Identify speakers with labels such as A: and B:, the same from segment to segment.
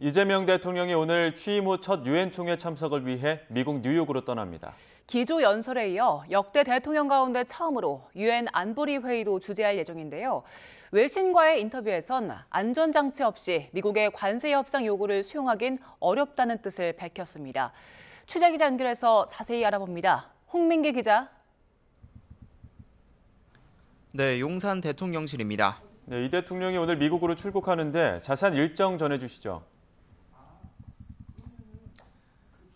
A: 이재명 대통령이 오늘 취임 후 첫 유엔 총회 참석을 위해 미국 뉴욕으로 떠납니다.
B: 기조 연설에 이어 역대 대통령 가운데 처음으로 유엔 안보리 회의도 주재할 예정인데요. 외신과의 인터뷰에선 안전장치 없이 미국의 관세 협상 요구를 수용하긴 어렵다는 뜻을 밝혔습니다. 취재 기자 연결해서 자세히 알아봅니다. 홍민기 기자.
C: 네, 용산 대통령실입니다.
A: 네, 이 대통령이 오늘 미국으로 출국하는데 자세한 일정 전해주시죠.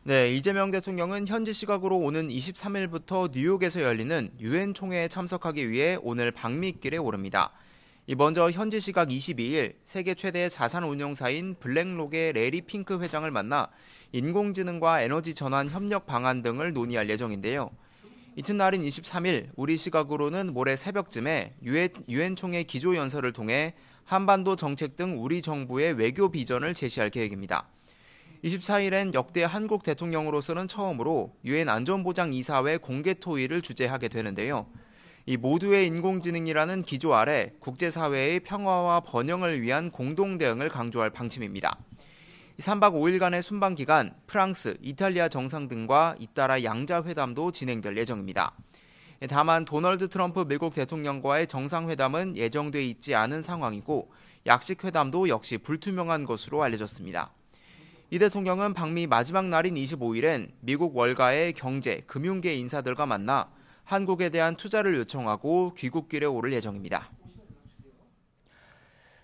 C: 네, 이재명 대통령은 현지 시각으로 오는 23일부터 뉴욕에서 열리는 유엔 총회에 참석하기 위해 오늘 방미길에 오릅니다. 먼저 현지 시각 22일 세계 최대의 자산 운용사인 블랙록의 레리 핑크 회장을 만나 인공지능과 에너지 전환 협력 방안 등을 논의할 예정인데요. 이튿날인 23일 우리 시각으로는 모레 새벽쯤에 유엔 총회 기조연설을 통해 한반도 정책 등 우리 정부의 외교 비전을 제시할 계획입니다. 24일엔 역대 한국 대통령으로서는 처음으로 유엔 안전보장이사회 공개 토의를 주재하게 되는데요. 이 모두의 인공지능이라는 기조 아래 국제사회의 평화와 번영을 위한 공동 대응을 강조할 방침입니다. 3박 5일간의 순방 기간 프랑스, 이탈리아 정상 등과 잇따라 양자회담도 진행될 예정입니다. 다만 도널드 트럼프 미국 대통령과의 정상회담은 예정돼 있지 않은 상황이고 약식회담도 역시 불투명한 것으로 알려졌습니다. 이 대통령은 방미 마지막 날인 25일엔 미국 월가의 경제, 금융계 인사들과 만나 한국에 대한 투자를 요청하고 귀국길에 오를 예정입니다.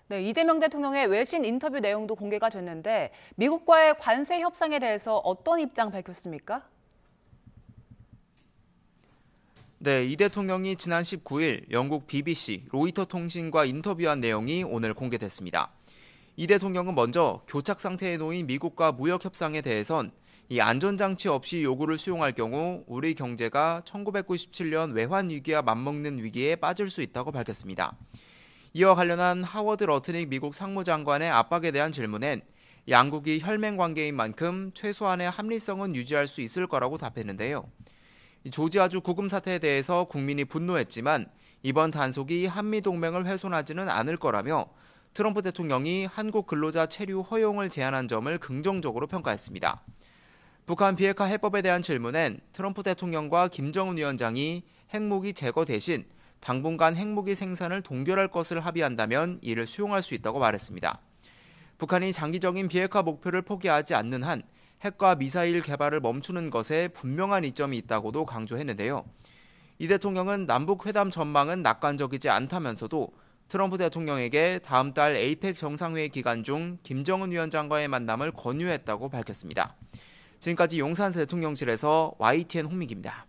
B: 네, 이재명 대통령의 외신 인터뷰 내용도 공개가 됐는데 미국과의 관세 협상에 대해서 어떤 입장 밝혔습니까?
C: 네, 이 대통령이 지난 19일 영국 BBC, 로이터 통신과 인터뷰한 내용이 오늘 공개됐습니다. 이 대통령은 먼저 교착 상태에 놓인 미국과 무역 협상에 대해선 이 안전장치 없이 요구를 수용할 경우 우리 경제가 1997년 외환 위기와 맞먹는 위기에 빠질 수 있다고 밝혔습니다. 이와 관련한 하워드 러트닉 미국 상무장관의 압박에 대한 질문엔 양국이 혈맹 관계인 만큼 최소한의 합리성은 유지할 수 있을 거라고 답했는데요. 조지아주 구금 사태에 대해서 국민이 분노했지만 이번 단속이 한미동맹을 훼손하지는 않을 거라며 트럼프 대통령이 한국 근로자 체류 허용을 제한한 점을 긍정적으로 평가했습니다. 북한 비핵화 해법에 대한 질문엔 트럼프 대통령과 김정은 위원장이 핵무기 제거 대신 당분간 핵무기 생산을 동결할 것을 합의한다면 이를 수용할 수 있다고 말했습니다. 북한이 장기적인 비핵화 목표를 포기하지 않는 한 핵과 미사일 개발을 멈추는 것에 분명한 이점이 있다고도 강조했는데요. 이 대통령은 남북 회담 전망은 낙관적이지 않다면서도 트럼프 대통령에게 다음 달 에이펙 정상회의 기간 중 김정은 위원장과의 만남을 권유했다고 밝혔습니다. 지금까지 용산 대통령실에서 YTN 홍민기입니다.